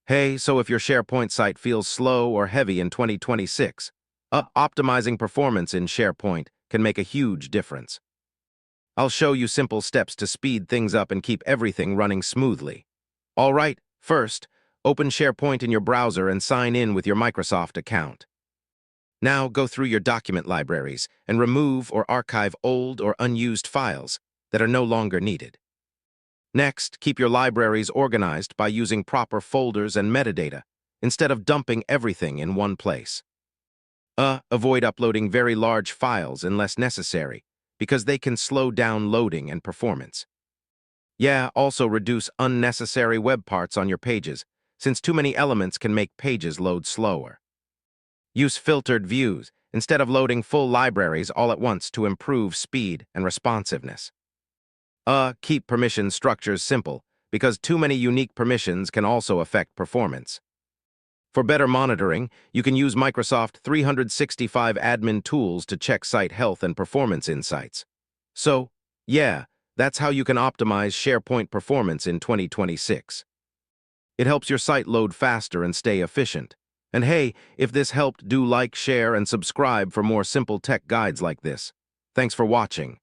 Hey, so if your SharePoint site feels slow or heavy in 2026, optimizing performance in SharePoint can make a huge difference. I'll show you simple steps to speed things up and keep everything running smoothly. All right, first, open SharePoint in your browser and sign in with your Microsoft account. Now go through your document libraries and remove or archive old or unused files that are no longer needed. Next, keep your libraries organized by using proper folders and metadata instead of dumping everything in one place. Avoid uploading very large files unless necessary, because they can slow down loading and performance. Yeah, also reduce unnecessary web parts on your pages, since too many elements can make pages load slower. Use filtered views instead of loading full libraries all at once to improve speed and responsiveness. Keep permission structures simple, because too many unique permissions can also affect performance. For better monitoring, you can use Microsoft 365 admin tools to check site health and performance insights. So, yeah, that's how you can optimize SharePoint performance in 2026. It helps your site load faster and stay efficient. And hey, if this helped, do like, share, and subscribe for more simple tech guides like this. Thanks for watching.